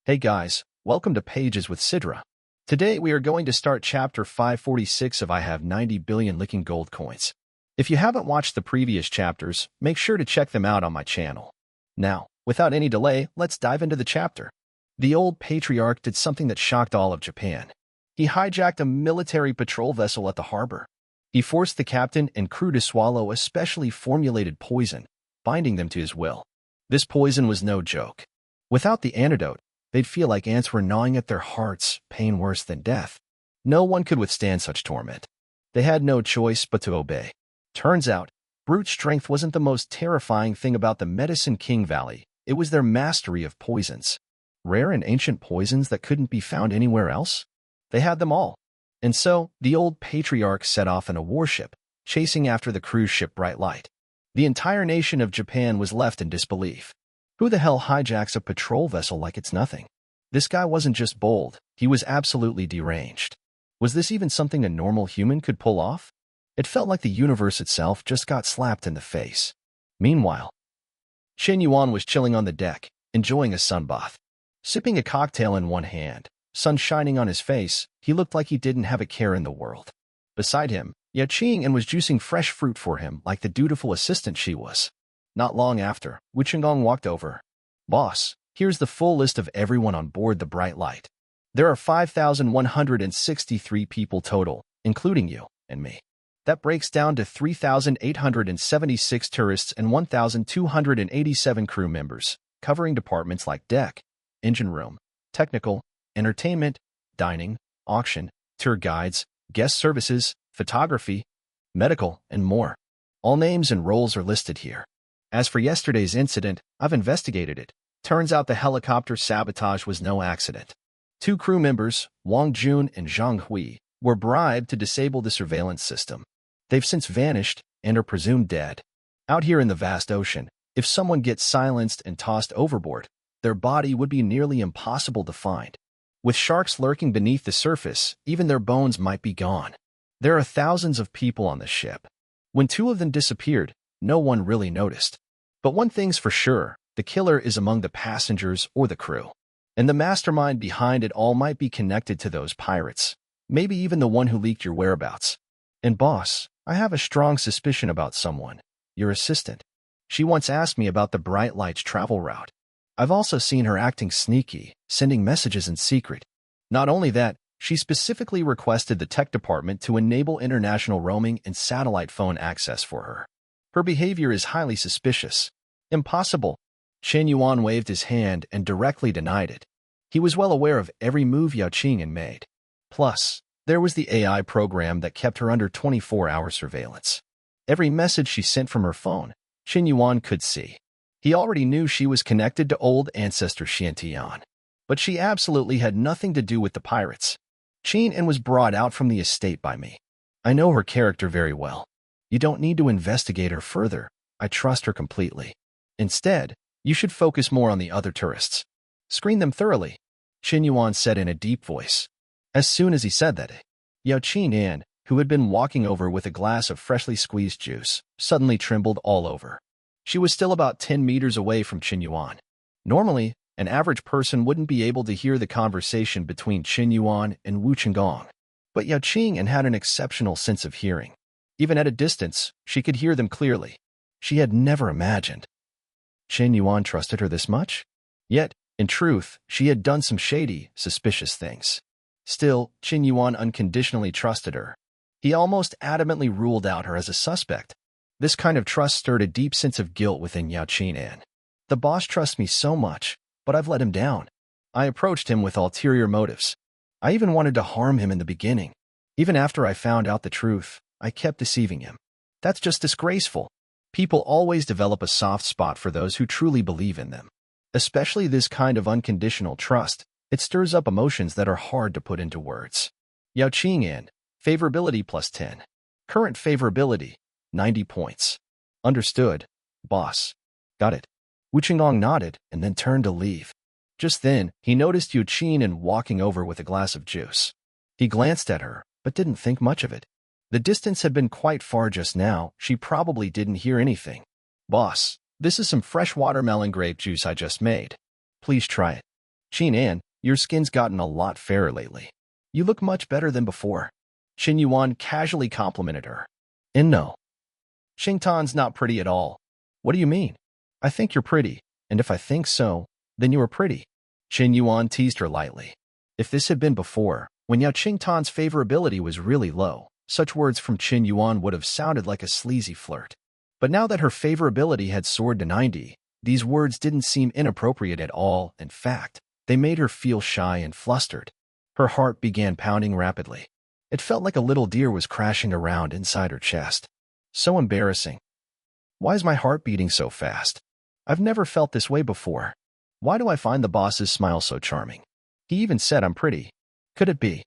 Hey guys, welcome to Pages with Sidra. Today we are going to start chapter 546 of I Have 90 Billion Licking Gold Coins. If you haven't watched the previous chapters, make sure to check them out on my channel. Now, without any delay, let's dive into the chapter. The old patriarch did something that shocked all of Japan. He hijacked a military patrol vessel at the harbor. He forced the captain and crew to swallow a specially formulated poison, binding them to his will. This poison was no joke. Without the antidote, they'd feel like ants were gnawing at their hearts, pain worse than death. No one could withstand such torment. They had no choice but to obey. Turns out, brute strength wasn't the most terrifying thing about the Medicine King Valley. It was their mastery of poisons. Rare and ancient poisons that couldn't be found anywhere else? They had them all. And so, the old patriarch set off in a warship, chasing after the cruise ship Bright Light. The entire nation of Japan was left in disbelief. Who the hell hijacks a patrol vessel like it's nothing? This guy wasn't just bold, he was absolutely deranged. Was this even something a normal human could pull off? It felt like the universe itself just got slapped in the face. Meanwhile, Chen Yuan was chilling on the deck, enjoying a sunbath. Sipping a cocktail in one hand, sun shining on his face, he looked like he didn't have a care in the world. Beside him, Yao Qing was juicing fresh fruit for him like the dutiful assistant she was. Not long after, Wu Qinggong walked over. "Boss, here's the full list of everyone on board the Bright Light. There are 5,163 people total, including you and me. That breaks down to 3,876 tourists and 1,287 crew members, covering departments like deck, engine room, technical, entertainment, dining, auction, tour guides, guest services, photography, medical, and more. All names and roles are listed here. As for yesterday's incident, I've investigated it. Turns out the helicopter sabotage was no accident. 2 crew members, Wang Jun and Zhang Hui, were bribed to disable the surveillance system. They've since vanished and are presumed dead. Out here in the vast ocean, if someone gets silenced and tossed overboard, their body would be nearly impossible to find. With sharks lurking beneath the surface, even their bones might be gone. There are thousands of people on the ship. When 2 of them disappeared, no one really noticed. But one thing's for sure, the killer is among the passengers or the crew. And the mastermind behind it all might be connected to those pirates. Maybe even the one who leaked your whereabouts. And boss, I have a strong suspicion about someone. Your assistant. She once asked me about the Bright Light's travel route. I've also seen her acting sneaky, sending messages in secret. Not only that, she specifically requested the tech department to enable international roaming and satellite phone access for her. Her behavior is highly suspicious. Impossible. Chen Yuan waved his hand and directly denied it. He was well aware of every move Yao Qing made. Plus, there was the AI program that kept her under 24-hour surveillance. Every message she sent from her phone, Chen Yuan could see. He already knew she was connected to old ancestor Xiantian. But she absolutely had nothing to do with the pirates. Qin was brought out from the estate by me. I know her character very well. You don't need to investigate her further. I trust her completely. Instead, you should focus more on the other tourists. Screen them thoroughly, Chen Yuan said in a deep voice. As soon as he said that, Yao Qing, who had been walking over with a glass of freshly squeezed juice, suddenly trembled all over. She was still about 10 meters away from Chen Yuan. Normally, an average person wouldn't be able to hear the conversation between Chen Yuan and Wu Qinggong. But Yao Qing had an exceptional sense of hearing. Even at a distance, she could hear them clearly. She had never imagined Chen Yuan trusted her this much. Yet, in truth, she had done some shady, suspicious things. Still, Chen Yuan unconditionally trusted her. He almost adamantly ruled out her as a suspect. This kind of trust stirred a deep sense of guilt within Yao Qing. The boss trusts me so much, but I've let him down. I approached him with ulterior motives. I even wanted to harm him in the beginning. Even after I found out the truth, I kept deceiving him. That's just disgraceful. People always develop a soft spot for those who truly believe in them. Especially this kind of unconditional trust. It stirs up emotions that are hard to put into words. Yao Qing, favorability plus 10. Current favorability, 90 points. Understood, boss. Got it. Wu Qinggong nodded and then turned to leave. Just then, he noticed Yao Qing walking over with a glass of juice. He glanced at her, but didn't think much of it. The distance had been quite far just now. She probably didn't hear anything. Boss, this is some fresh watermelon grape juice I just made. Please try it. Qin An, your skin's gotten a lot fairer lately. You look much better than before. Qin Yuan casually complimented her. And no. Xingtan's not pretty at all. What do you mean? I think you're pretty, and if I think so, then you are pretty. Qin Yuan teased her lightly. If this had been before, when Yao Qingtan's favorability was really low, such words from Qin Yuan would have sounded like a sleazy flirt. But now that her favorability had soared to 90, these words didn't seem inappropriate at all. In fact, they made her feel shy and flustered. Her heart began pounding rapidly. It felt like a little deer was crashing around inside her chest. So embarrassing. Why is my heart beating so fast? I've never felt this way before. Why do I find the boss's smile so charming? He even said I'm pretty. Could it be?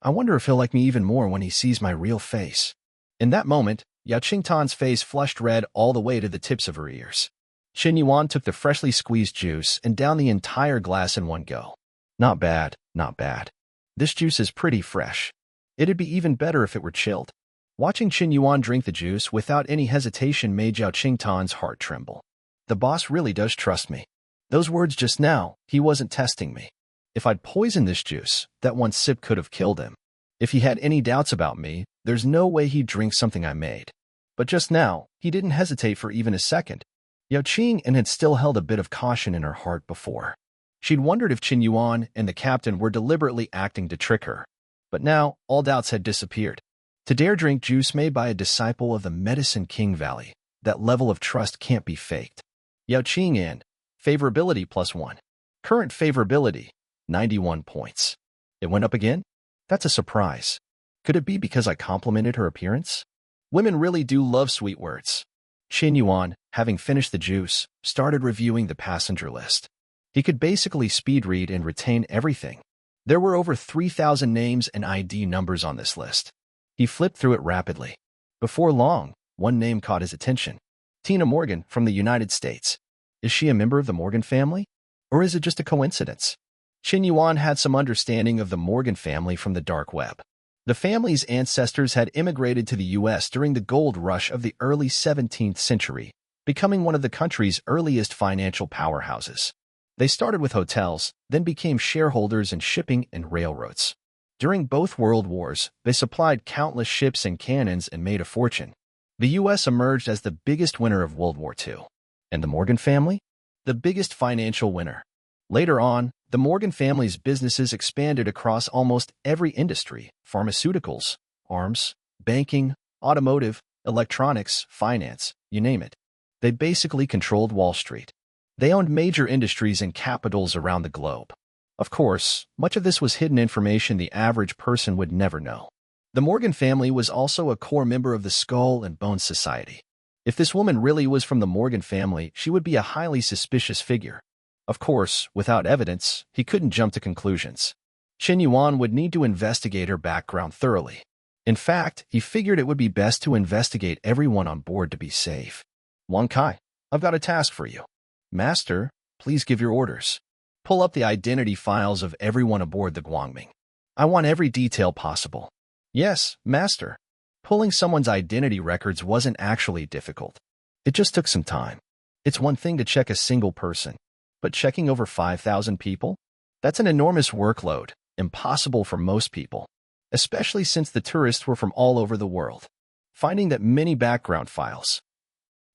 I wonder if he'll like me even more when he sees my real face. In that moment, Yao Qingtan's face flushed red all the way to the tips of her ears. Qin Yuan took the freshly squeezed juice and downed the entire glass in one go. Not bad, not bad. This juice is pretty fresh. It'd be even better if it were chilled. Watching Qin Yuan drink the juice without any hesitation made Yao Qingtan's heart tremble. The boss really does trust me. Those words just now, he wasn't testing me. If I'd poisoned this juice, that one sip could have killed him. If he had any doubts about me, there's no way he'd drink something I made. But just now, he didn't hesitate for even a second. Yao Qing had still held a bit of caution in her heart before. She'd wondered if Qin Yuan and the captain were deliberately acting to trick her. But now, all doubts had disappeared. To dare drink juice made by a disciple of the Medicine King Valley, that level of trust can't be faked. Yao Qing and favorability +1. Current favorability, 91 points. It went up again? That's a surprise. Could it be because I complimented her appearance? Women really do love sweet words. Qin Yuan, having finished the juice, started reviewing the passenger list. He could basically speed read and retain everything. There were over 3,000 names and ID numbers on this list. He flipped through it rapidly. Before long, one name caught his attention. Tina Morgan from the United States. Is she a member of the Morgan family? Or is it just a coincidence? Qin Yuan had some understanding of the Morgan family from the dark web. The family's ancestors had immigrated to the U.S. during the gold rush of the early 17th century, becoming one of the country's earliest financial powerhouses. They started with hotels, then became shareholders in shipping and railroads. During both world wars, they supplied countless ships and cannons and made a fortune. The U.S. emerged as the biggest winner of World War II. And the Morgan family? The biggest financial winner. Later on, the Morgan family's businesses expanded across almost every industry: pharmaceuticals, arms, banking, automotive, electronics, finance, you name it. They basically controlled Wall Street. They owned major industries in capitals around the globe. Of course, much of this was hidden information the average person would never know. The Morgan family was also a core member of the Skull and Bones Society. If this woman really was from the Morgan family, she would be a highly suspicious figure. Of course, without evidence, he couldn't jump to conclusions. Qin Yuan would need to investigate her background thoroughly. In fact, he figured it would be best to investigate everyone on board to be safe. Wang Kai, I've got a task for you. Master, please give your orders. Pull up the identity files of everyone aboard the Guangming. I want every detail possible. Yes, Master. Pulling someone's identity records wasn't actually difficult. It just took some time. It's one thing to check a single person, but checking over 5,000 people? That's an enormous workload, impossible for most people, especially since the tourists were from all over the world. Finding that many background files.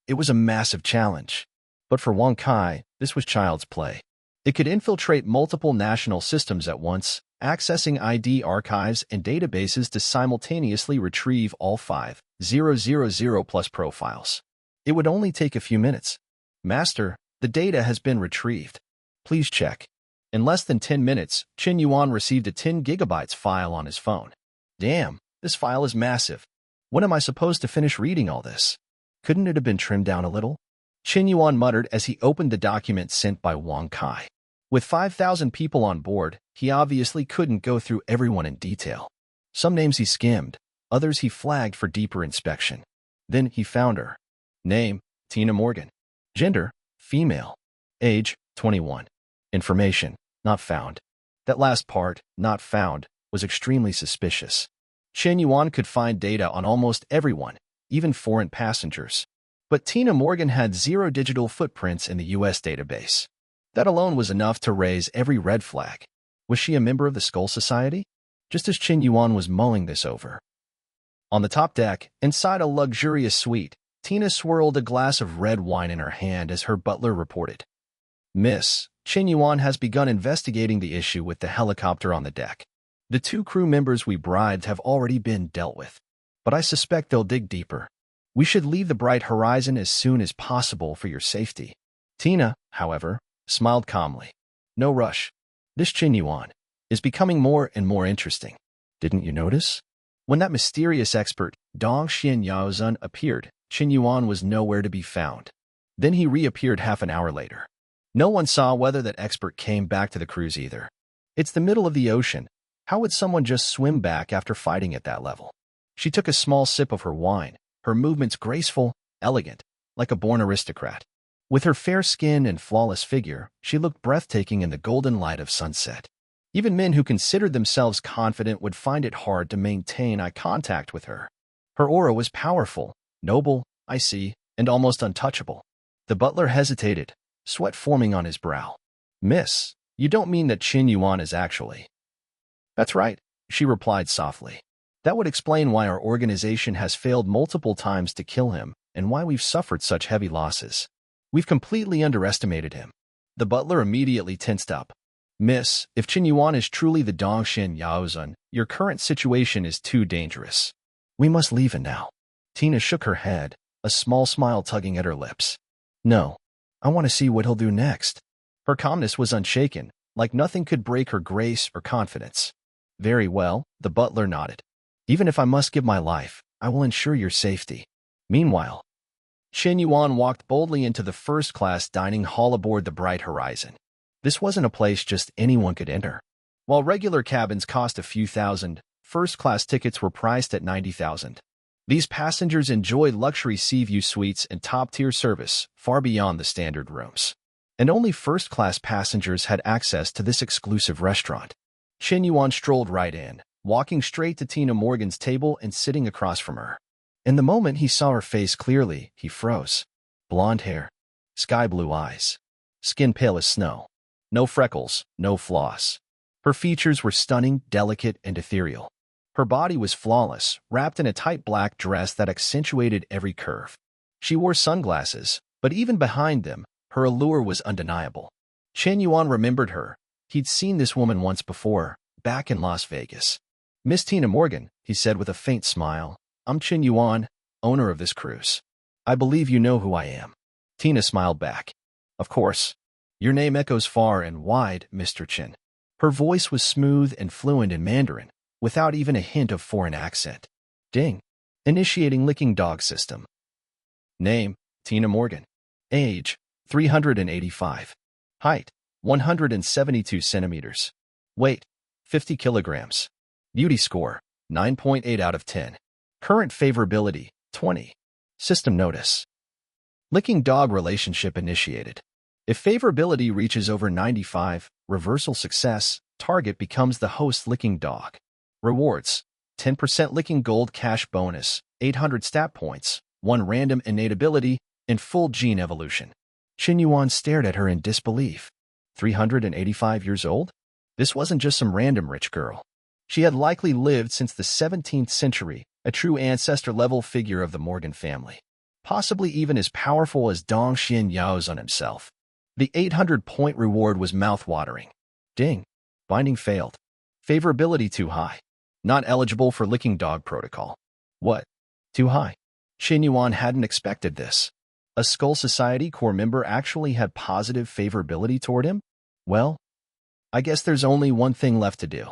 It was a massive challenge. But for Wang Kai, this was child's play. It could infiltrate multiple national systems at once, accessing ID archives and databases to simultaneously retrieve all 5,000 plus profiles. It would only take a few minutes. Master, the data has been retrieved. Please check. In less than 10 minutes, Qin Yuan received a 10 gigabytes file on his phone. Damn, this file is massive. When am I supposed to finish reading all this? Couldn't it have been trimmed down a little? Qin Yuan muttered as he opened the document sent by Wang Kai. With 5,000 people on board, he obviously couldn't go through everyone in detail. Some names he skimmed, others he flagged for deeper inspection. Then he found her. Name, Tina Morgan. Gender, female. Age, 21. Information, not found. That last part, not found, was extremely suspicious. Qin Yuan could find data on almost everyone, even foreign passengers. But Tina Morgan had 0 digital footprints in the U.S. database. That alone was enough to raise every red flag. Was she a member of the Skull Society? Just as Qin Yuan was mulling this over. On the top deck, inside a luxurious suite, Tina swirled a glass of red wine in her hand as her butler reported. Miss, Qin Yuan has begun investigating the issue with the helicopter on the deck. The 2 crew members we bribed have already been dealt with, but I suspect they'll dig deeper. We should leave the bright horizon as soon as possible for your safety. Tina, however, smiled calmly. No rush. This Qin Yuan is becoming more and more interesting. Didn't you notice? When that mysterious expert, Dong Xian Yaozun, appeared, Qin Yuan was nowhere to be found. Then he reappeared half an hour later. No one saw whether that expert came back to the cruise either. It's the middle of the ocean. How would someone just swim back after fighting at that level? She took a small sip of her wine, her movements graceful, elegant, like a born aristocrat. With her fair skin and flawless figure, she looked breathtaking in the golden light of sunset. Even men who considered themselves confident would find it hard to maintain eye contact with her. Her aura was powerful, noble, icy, and almost untouchable. The butler hesitated, sweat forming on his brow. Miss, you don't mean that Qin Yuan is actually... That's right, she replied softly. That would explain why our organization has failed multiple times to kill him and why we've suffered such heavy losses. We've completely underestimated him. The butler immediately tensed up. Miss, if Qin Yuan is truly the Dongshin Yaozun, your current situation is too dangerous. We must leave it now. Tina shook her head, a small smile tugging at her lips. No, I want to see what he'll do next. Her calmness was unshaken, like nothing could break her grace or confidence. Very well, the butler nodded. Even if I must give my life, I will ensure your safety. Meanwhile, Qin Yuan walked boldly into the first-class dining hall aboard the Bright Horizon. This wasn't a place just anyone could enter. While regular cabins cost a few thousand, first-class tickets were priced at 90,000. These passengers enjoyed luxury sea view suites and top-tier service far beyond the standard rooms. And only first-class passengers had access to this exclusive restaurant. Qin Yuan strolled right in, walking straight to Tina Morgan's table and sitting across from her. In the moment he saw her face clearly, he froze. Blonde hair, sky-blue eyes, skin pale as snow. No freckles, no floss. Her features were stunning, delicate, and ethereal. Her body was flawless, wrapped in a tight black dress that accentuated every curve. She wore sunglasses, but even behind them, her allure was undeniable. Qin Yuan remembered her. He'd seen this woman once before, back in Las Vegas. Miss Tina Morgan, he said with a faint smile. I'm Qin Yuan, owner of this cruise. I believe you know who I am. Tina smiled back. Of course. Your name echoes far and wide, Mr. Qin. Her voice was smooth and fluent in Mandarin, without even a hint of foreign accent. Ding. Initiating licking dog system. Name, Tina Morgan. Age, 385. Height, 172 centimeters. Weight, 50 kilograms. Beauty score, 9.8 out of 10. Current favorability, 20. System notice. Licking dog relationship initiated. If favorability reaches over 95, reversal success, target becomes the host licking dog. Rewards, 10% licking gold cash bonus, 800 stat points, 1 random innate ability, and full gene evolution. Qin Yuan stared at her in disbelief. 385 years old? This wasn't just some random rich girl. She had likely lived since the 17th century, a true ancestor-level figure of the Morgan family. Possibly even as powerful as Dong Xian Yaozun himself. The 800-point reward was mouth-watering. Ding. Binding failed. Favorability too high. Not eligible for licking dog protocol. What? Too high. Qin Yuan hadn't expected this. A Skull Society core member actually had positive favorability toward him? Well, I guess there's only one thing left to do.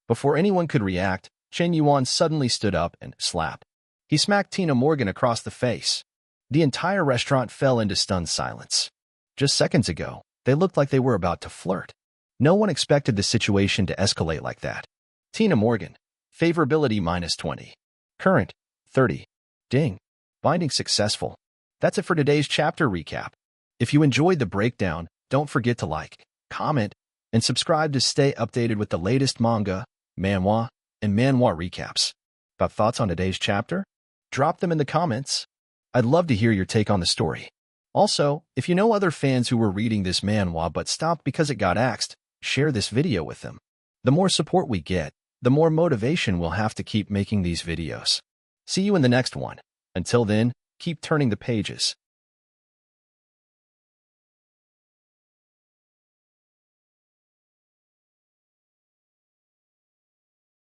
Before anyone could react, Qin Yuan suddenly stood up and slapped. He smacked Tina Morgan across the face. The entire restaurant fell into stunned silence. Just seconds ago, they looked like they were about to flirt. No one expected the situation to escalate like that. Tina Morgan. Favorability minus 20. Current, 30. Ding. Binding successful. That's it for today's chapter recap. If you enjoyed the breakdown, don't forget to like, comment, and subscribe to stay updated with the latest manga, manhwa, and manhwa recaps. Got thoughts on today's chapter? Drop them in the comments. I'd love to hear your take on the story. Also, if you know other fans who were reading this manhwa but stopped because it got axed, share this video with them. The more support we get, the more motivation we'll have to keep making these videos. See you in the next one. Until then, keep turning the pages.